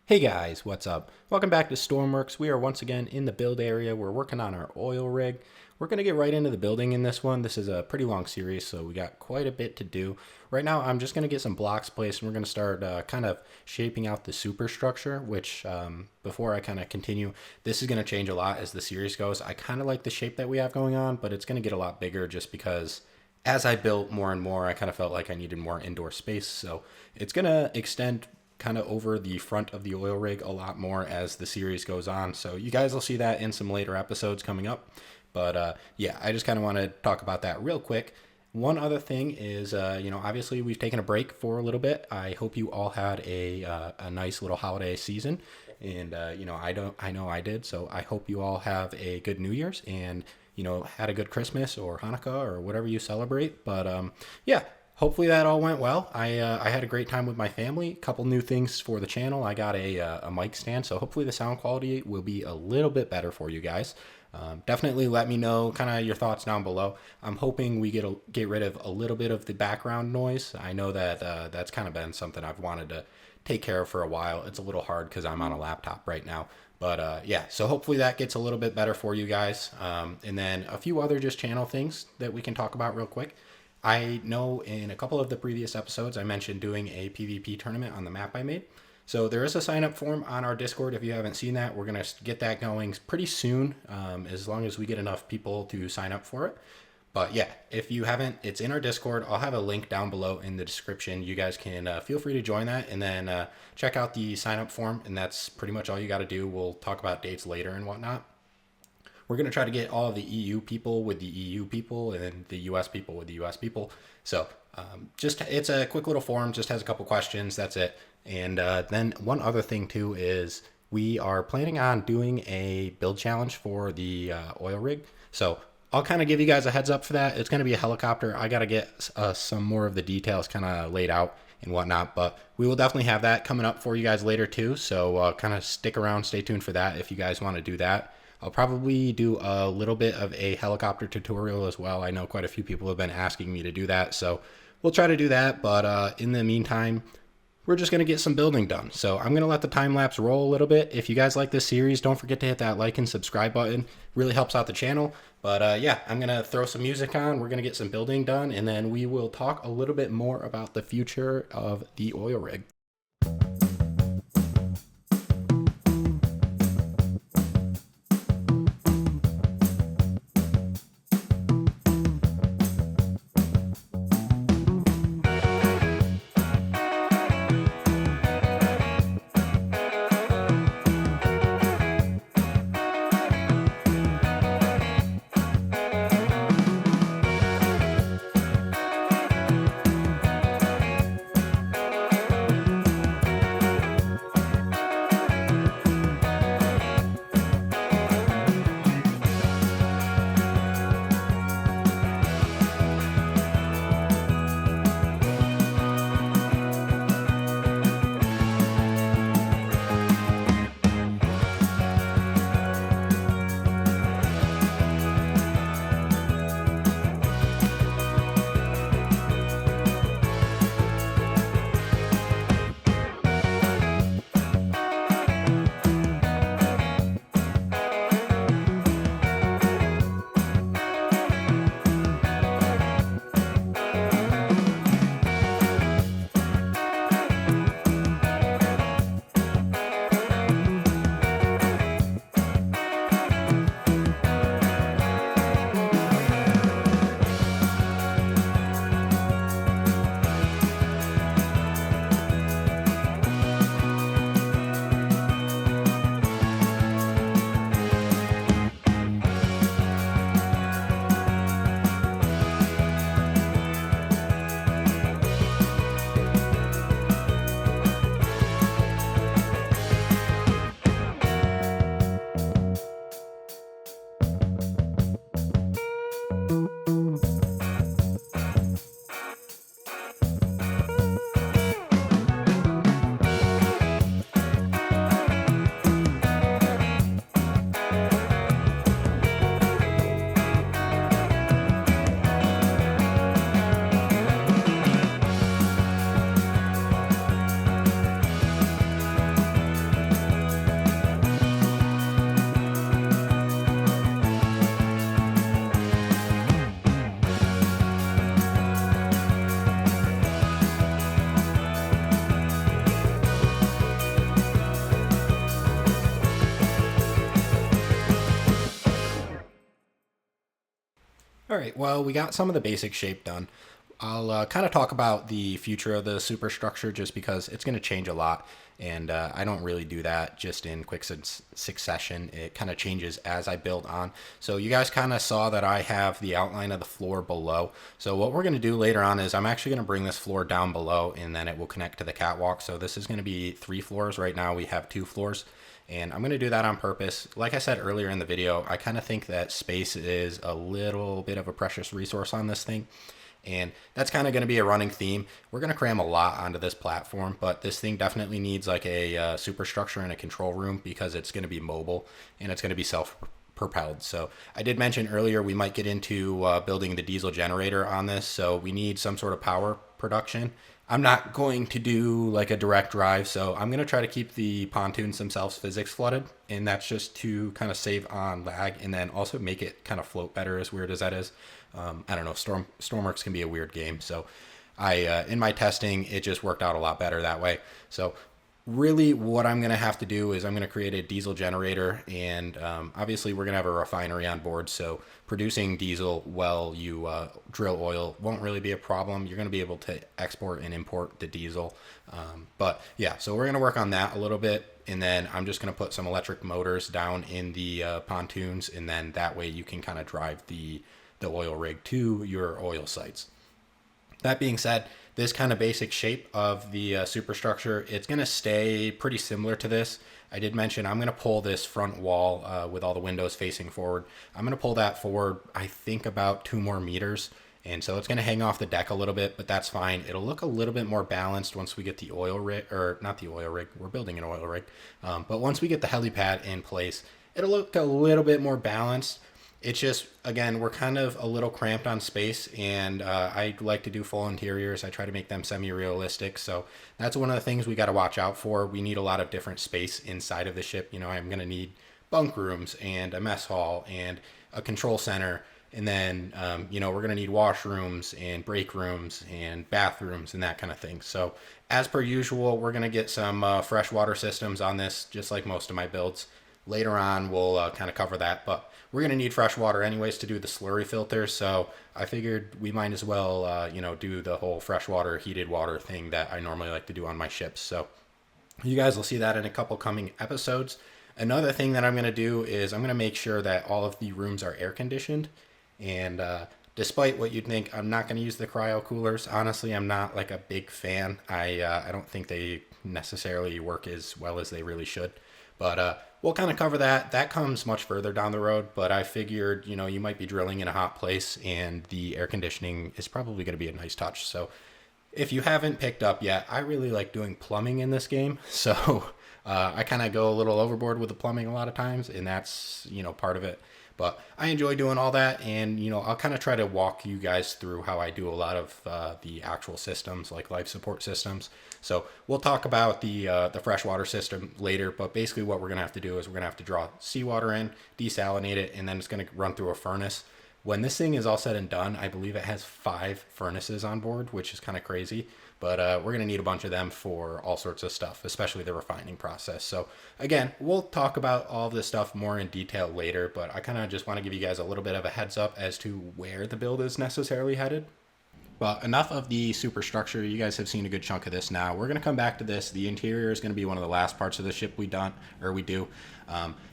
Hey guys, what's up? Welcome back to Stormworks. We are once again in the build area. We're working on our oil rig. We're going to get right into the building in this one. This is a pretty long series, so we got quite a bit to do. Right now, I'm just going to get some blocks placed, and we're going to start kind of shaping out the superstructure, which before I kind of continue, this is going to change a lot as the series goes. I kind of like the shape that we have going on, but it's going to get a lot bigger just because as I built more and more, I kind of felt like I needed more indoor space. So it's going to extend kind of over the front of the oil rig a lot more as the series goes on. So you guys will see that in some later episodes coming up. But yeah, I just kind of want to talk about that real quick. One other thing is, obviously we've taken a break for a little bit. I hope you all had a nice little holiday season, and I know I did. So I hope you all have a good New Year's and had a good Christmas or Hanukkah or whatever you celebrate. But yeah, hopefully that all went well. I had a great time with my family. A couple new things for the channel. I got a mic stand, so hopefully the sound quality will be a little bit better for you guys. Definitely let me know kind of your thoughts down below. I'm hoping we get rid of a little bit of the background noise. I know that that's kind of been something I've wanted to take care of for a while. It's a little hard because I'm on a laptop right now. But yeah, so hopefully that gets a little bit better for you guys. And then a few other just channel things that we can talk about real quick. I know in a couple of the previous episodes I mentioned doing a PvP tournament on the map I made. So there is a sign up form on our Discord. If you haven't seen that, we're going to get that going pretty soon, as long as we get enough people to sign up for it. But yeah, if you haven't, it's in our Discord. I'll have a link down below in the description. You guys can feel free to join that and then check out the sign up form. And that's pretty much all you got to do. We'll talk about dates later and whatnot. We're going to try to get all of the EU people with the EU people and then the US people with the US people. So just it's a quick little form, just has a couple questions. That's it. And then one other thing too is we are planning on doing a build challenge for the oil rig. So I'll kind of give you guys a heads up for that. It's going to be a helicopter. I got to get some more of the details kind of laid out and whatnot, but we will definitely have that coming up for you guys later too. So kind of stick around, stay tuned for that if you guys want to do that. I'll probably do a little bit of a helicopter tutorial as well. I know quite a few people have been asking me to do that, so we'll try to do that. But in the meantime, we're just going to get some building done. So I'm going to let the time lapse roll a little bit. If you guys like this series, don't forget to hit that like and subscribe button. It really helps out the channel. But yeah, I'm going to throw some music on. We're going to get some building done, and then we will talk a little bit more about the future of the oil rig. All right, well, we got some of the basic shape done. I'll kind of talk about the future of the superstructure just because it's going to change a lot. And I don't really do that just in quick succession. It kind of changes as I build on. So you guys kind of saw that I have the outline of the floor below. So what we're going to do later on is I'm actually going to bring this floor down below and then it will connect to the catwalk. So this is going to be 3 floors. Right now we have 2 floors. And I'm going to do that on purpose. Like I said earlier in the video, I kind of think that space is a little bit of a precious resource on this thing. And that's kind of going to be a running theme. We're going to cram a lot onto this platform, but this thing definitely needs like a superstructure and a control room because it's going to be mobile and it's going to be self-propelled. So I did mention earlier we might get into building the diesel generator on this. So we need some sort of power production. I'm not going to do like a direct drive, so I'm going to try to keep the pontoons themselves physics flooded, and that's just to kind of save on lag and then also make it kind of float better, as weird as that is. I don't know, Stormworks can be a weird game, so in my testing, it just worked out a lot better that way. So really what I'm going to have to do is I'm going to create a diesel generator, and obviously we're going to have a refinery on board, so producing diesel while you drill oil won't really be a problem. You're going to be able to export and import the diesel. But yeah, so we're going to work on that a little bit, and then I'm just going to put some electric motors down in the pontoons, and then that way you can kind of drive the oil rig to your oil sites. That being said, this kind of basic shape of the superstructure, it's going to stay pretty similar to this. I did mention I'm going to pull this front wall with all the windows facing forward. I'm going to pull that forward, I think about 2 more meters. And so it's going to hang off the deck a little bit, but that's fine. It'll look a little bit more balanced once we get the oil rig, or not the oil rig, we're building an oil rig. But once we get the helipad in place, it'll look a little bit more balanced. It's just, again, we're kind of a little cramped on space, and I like to do full interiors. I try to make them semi-realistic, so that's one of the things we got to watch out for. We need a lot of different space inside of the ship. You know, I'm going to need bunk rooms and a mess hall and a control center, and then, you know, we're going to need washrooms and break rooms and bathrooms and that kind of thing. So as per usual, we're going to get some freshwater systems on this, just like most of my builds. Later on, we'll kind of cover that, but we're going to need fresh water anyways to do the slurry filter, so I figured we might as well, you know, do the whole freshwater, heated water thing that I normally like to do on my ships. So you guys will see that in a couple coming episodes. Another thing that I'm going to do is I'm going to make sure that all of the rooms are air conditioned, and despite what you'd think, I'm not going to use the cryo coolers. Honestly, I'm not like a big fan. I don't think they necessarily work as well as they really should. But we'll kind of cover that. That comes much further down the road, but I figured, you know, you might be drilling in a hot place and the air conditioning is probably going to be a nice touch. So if you haven't picked up yet, I really like doing plumbing in this game. So I kind of go a little overboard with the plumbing a lot of times, and that's, you know, part of it. But I enjoy doing all that, and, you know, I'll kind of try to walk you guys through how I do a lot of the actual systems, like life support systems. So we'll talk about the freshwater system later, but basically what we're going to have to do is we're going to have to draw seawater in, desalinate it, and then it's going to run through a furnace. When this thing is all said and done, I believe it has 5 furnaces on board, which is kind of crazy. But we're going to need a bunch of them for all sorts of stuff, especially the refining process. So again, we'll talk about all this stuff more in detail later, but I kind of just want to give you guys a little bit of a heads up as to where the build is necessarily headed. But enough of the superstructure. You guys have seen a good chunk of this now. We're going to come back to this. The interior is going to be one of the last parts of the ship we do.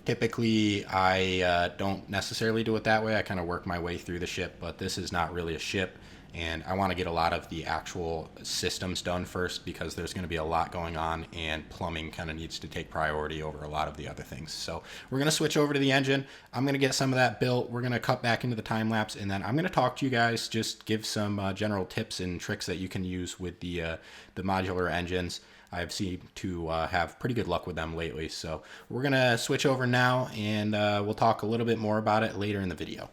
Typically, I don't necessarily do it that way. I kind of work my way through the ship, but this is not really a ship. And I want to get a lot of the actual systems done first because there's going to be a lot going on, and plumbing kind of needs to take priority over a lot of the other things. So we're going to switch over to the engine. I'm going to get some of that built. We're going to cut back into the time lapse, and then I'm going to talk to you guys, just give some general tips and tricks that you can use with the modular engines. I've seen to have pretty good luck with them lately. So we're going to switch over now, and we'll talk a little bit more about it later in the video.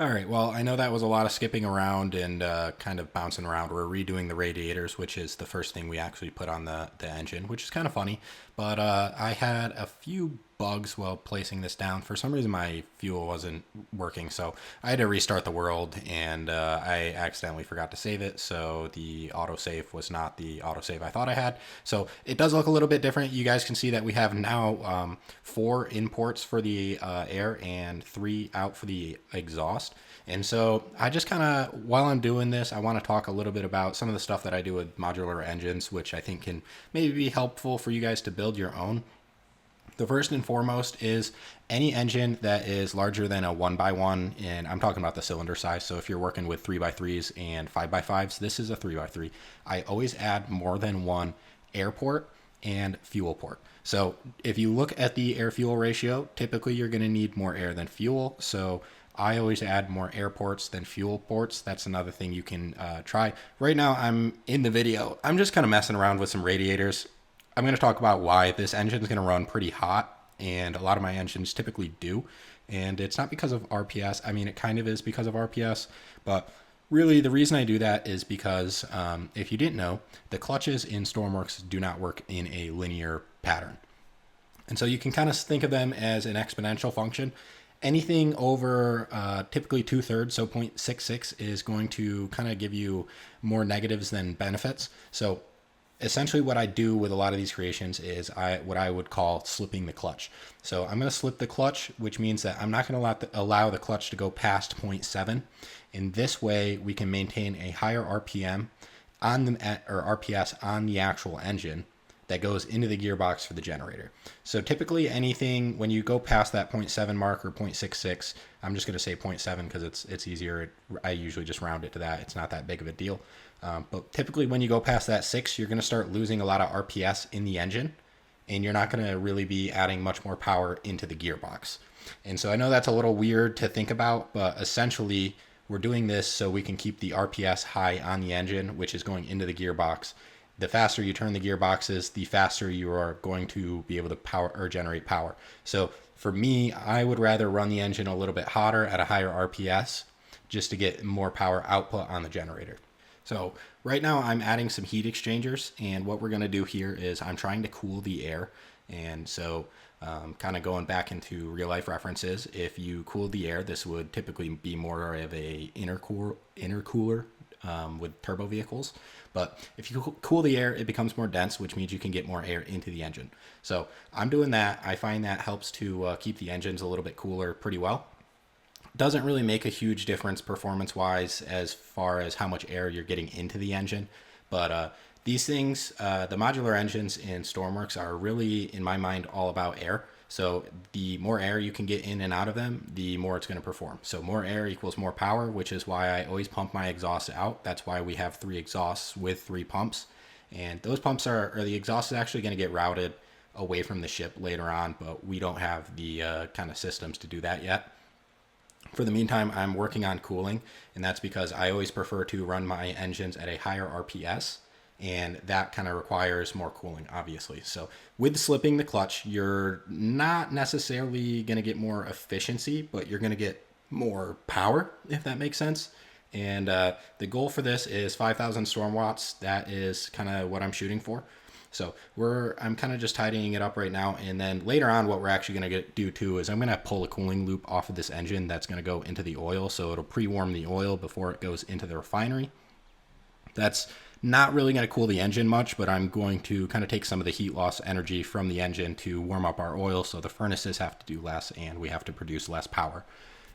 All right, well, I know that was a lot of skipping around and kind of bouncing around. We're redoing the radiators, which is the first thing we actually put on the engine, which is kind of funny. But I had a few bugs while placing this down. For some reason, my fuel wasn't working, so I had to restart the world, and I accidentally forgot to save it, so the autosave was not the autosave I thought I had. So it does look a little bit different. You guys can see that we have now 4 imports for the air and 3 out for the exhaust. And so I just kind of, while I'm doing this, I want to talk a little bit about some of the stuff that I do with modular engines, which I think can maybe be helpful for you guys to build your own. The first and foremost is any engine that is larger than a 1x1, and I'm talking about the cylinder size. So if you're working with 3x3s and 5x5s, this is a 3x3. I always add more than one air port and fuel port. So if you look at the air fuel ratio, typically you're going to need more air than fuel. So I always add more air ports than fuel ports. That's another thing you can try. Right now I'm in the video, I'm just kind of messing around with some radiators. I'm going to talk about why this engine is going to run pretty hot, and a lot of my engines typically do. And it's not because of RPS. I mean, it kind of is because of RPS, but really the reason I do that is because if you didn't know, the clutches in Stormworks do not work in a linear pattern. And so you can kind of think of them as an exponential function. Anything over typically 2/3, so 0.66, is going to kind of give you more negatives than benefits. So essentially what I do with a lot of these creations is what I would call slipping the clutch. So I'm going to slip the clutch, which means that I'm not going to allow the clutch to go past 0.7. In this way, we can maintain a higher RPM on the, or RPS on the actual engine that goes into the gearbox for the generator. So typically anything, when you go past that 0.7 mark or 0.66, I'm just going to say 0.7 because it's easier. I usually just round it to that. It's not that big of a deal. But typically when you go past that 6, you're going to start losing a lot of RPS in the engine, and you're not going to really be adding much more power into the gearbox. And so I know that's a little weird to think about, but essentially we're doing this so we can keep the RPS high on the engine, which is going into the gearbox. The faster you turn the gearboxes, the faster you are going to be able to power or generate power. So for me, I would rather run the engine a little bit hotter at a higher RPS just to get more power output on the generator. So right now I'm adding some heat exchangers, and what we're going to do here is I'm trying to cool the air. And so kind of going back into real life references, if you cool the air, this would typically be more of a intercooler with turbo vehicles. But if you cool the air, it becomes more dense, which means you can get more air into the engine. So I'm doing that. I find that helps to keep the engines a little bit cooler pretty well. Doesn't really make a huge difference performance-wise as far as how much air you're getting into the engine. But these things, the modular engines in Stormworks are really, in my mind, all about air. So the more air you can get in and out of them, the more it's going to perform. So more air equals more power, which is why I always pump my exhaust out. That's why we have 3 exhausts with 3 pumps. And those pumps or the exhaust is actually going to get routed away from the ship later on, but we don't have the kind of systems to do that yet. For the meantime, I'm working on cooling, and that's because I always prefer to run my engines at a higher RPS, and that kind of requires more cooling, obviously. So with slipping the clutch, you're not necessarily going to get more efficiency, but you're going to get more power, if that makes sense. And the goal for this is 5,000 storm watts. That is kind of what I'm shooting for. So I'm kind of just tidying it up right now, and then later on what we're actually going to do too is I'm going to pull a cooling loop off of this engine that's going to go into the oil, so it'll pre-warm the oil before it goes into the refinery. That's not really going to cool the engine much, but I'm going to kind of take some of the heat loss energy from the engine to warm up our oil, so the furnaces have to do less and we have to produce less power.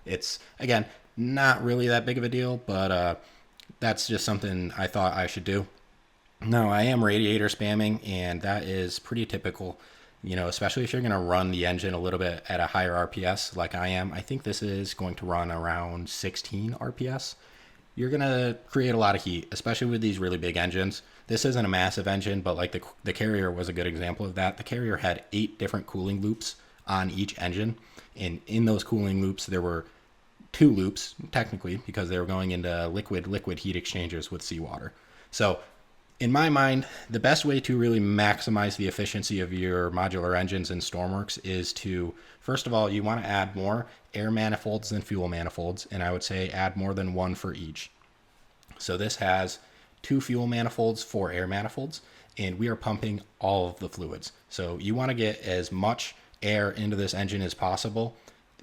It's, again, not really that big of a deal, but that's just something I thought I should do. No, I am radiator spamming, and that is pretty typical, especially if you're going to run the engine a little bit at a higher RPS like I am. I think this is going to run around 16 RPS. You're going to create a lot of heat, especially with these really big engines. This isn't a massive engine, but like the Carrier was a good example of that. The Carrier had 8 different cooling loops on each engine, and in those cooling loops, there were 2 loops, technically, because they were going into liquid heat exchangers with seawater. So In my mind, the best way to really maximize the efficiency of your modular engines in Stormworks is to, first of all, you want to add more air manifolds than fuel manifolds, and I would say add more than one for each. So this has 2 fuel manifolds, 4 air manifolds, and we are pumping all of the fluids. So you want to get as much air into this engine as possible.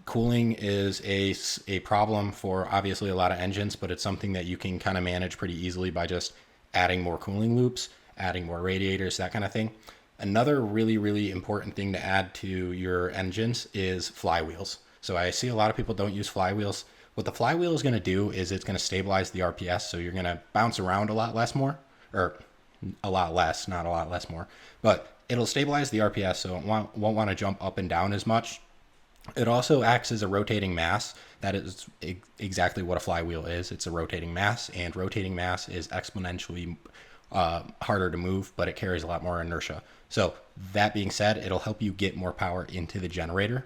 Cooling is a problem for obviously a lot of engines, but it's something that you can kind of manage pretty easily by just adding more cooling loops, adding more radiators, that kind of thing. Another really, really important thing to add to your engines is flywheels. So I see a lot of people don't use flywheels. What the flywheel is going to do is it's going to stabilize the RPS, so you're going to bounce around a lot less more, or a lot less, not a lot less more, but it'll stabilize the RPS, so it won't want to jump up and down as much. It also acts as a rotating mass. That is exactly what a flywheel is. It's a rotating mass, and rotating mass is exponentially harder to move, but it carries a lot more inertia. So that being said, it'll help you get more power into the generator.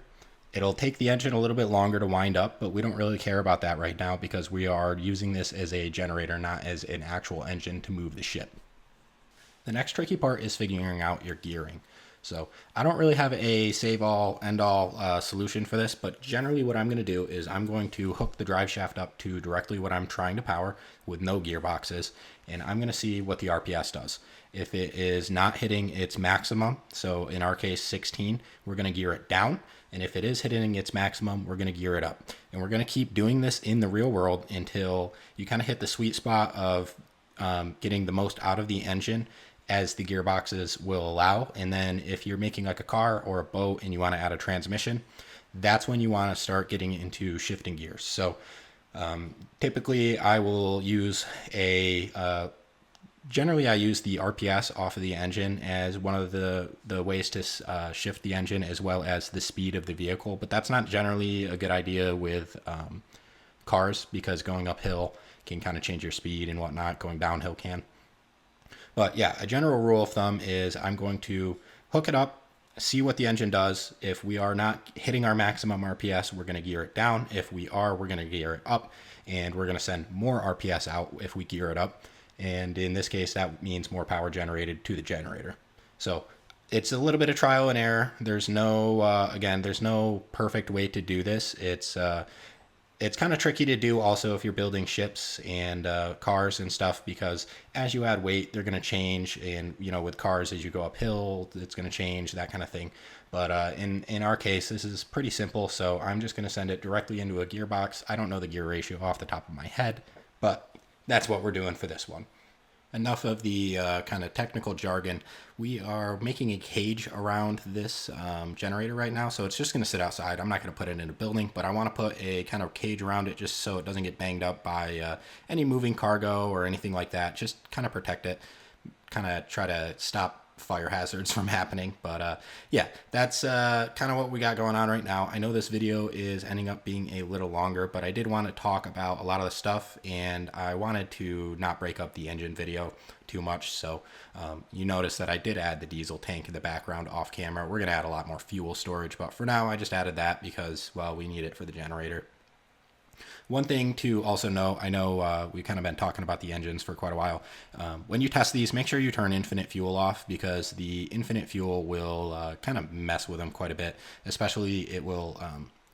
It'll take the engine a little bit longer to wind up, but we don't really care about that right now because we are using this as a generator, not as an actual engine to move the ship. The next tricky part is figuring out your gearing. So I don't really have a save all end all solution for this, but generally what I'm going to do is I'm going to hook the drive shaft up to directly what I'm trying to power with no gearboxes, and I'm going to see what the RPS does. If it is not hitting its maximum, so in our case 16, we're going to gear it down. And if it is hitting its maximum, we're going to gear it up. And we're going to keep doing this in the real world until you kind of hit the sweet spot of getting the most out of the engine as the gearboxes will allow. And then if you're making like a car or a boat and you want to add a transmission, that's when you want to start getting into shifting gears. So typically I will use generally I use the RPS off of the engine as one of the ways to shift the engine, as well as the speed of the vehicle. But that's not generally a good idea with cars, because going uphill can kind of change your speed and whatnot. Going downhill can. But yeah, a general rule of thumb is I'm going to hook it up, see what the engine does. If we are not hitting our maximum RPS, we're going to gear it down. If we are, we're going to gear it up, and we're going to send more RPS out if we gear it up. And in this case, that means more power generated to the generator. So it's a little bit of trial and error. There's no, there's no perfect way to do this. It's kind of tricky to do also if you're building ships and cars and stuff, because as you add weight, they're going to change. And, you know, with cars, as you go uphill, it's going to change, that kind of thing. But in our case, this is pretty simple. So I'm just going to send it directly into a gearbox. I don't know the gear ratio off the top of my head, but that's what we're doing for this one. Enough of the kind of technical jargon. We are making a cage around this generator right now, so it's just going to sit outside. I'm not going to put it in a building, but I want to put a kind of cage around it just so it doesn't get banged up by any moving cargo or anything like that. Just kind of protect it, kind of try to stop fire hazards from happening. But yeah, that's kind of what we got going on right now. I know this video is ending up being a little longer, but I did want to talk about a lot of the stuff, and I wanted to not break up the engine video too much. So you notice that I did add the diesel tank in the background off camera. We're going to add a lot more fuel storage, but for now I just added that because, well, we need it for the generator. One thing to also know, I know we've kind of been talking about the engines for quite a while. When you test these, make sure you turn infinite fuel off, because the infinite fuel will kind of mess with them quite a bit. Especially it will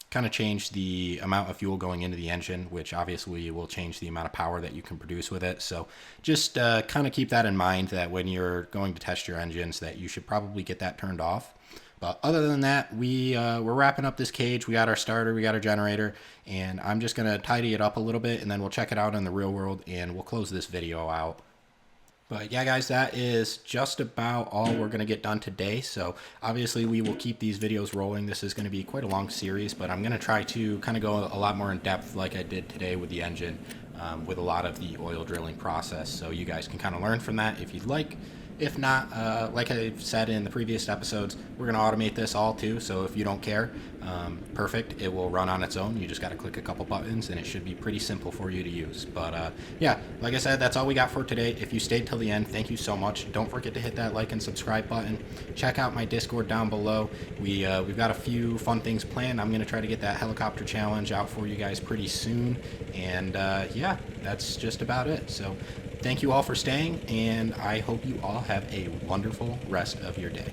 kind of change the amount of fuel going into the engine, which obviously will change the amount of power that you can produce with it. So just kind of keep that in mind, that when you're going to test your engines, that you should probably get that turned off. But other than that, we're wrapping up this cage. We got our starter, we got our generator, and I'm just going to tidy it up a little bit, and then we'll check it out in the real world, and we'll close this video out. But yeah, guys, that is just about all we're going to get done today. So obviously we will keep these videos rolling. This is going to be quite a long series, but I'm going to try to kind of go a lot more in depth like I did today with the engine, with a lot of the oil drilling process. So you guys can kind of learn from that if you'd like. If not, like I've said in the previous episodes, we're going to automate this all too. So if you don't care, perfect. It will run on its own. You just got to click a couple buttons and it should be pretty simple for you to use. But yeah, like I said, that's all we got for today. If you stayed till the end, thank you so much. Don't forget to hit that like and subscribe button. Check out my Discord down below. We've got a few fun things planned. I'm going to try to get that helicopter challenge out for you guys pretty soon. And yeah, that's just about it. So Thank you all for staying, and I hope you all have a wonderful rest of your day.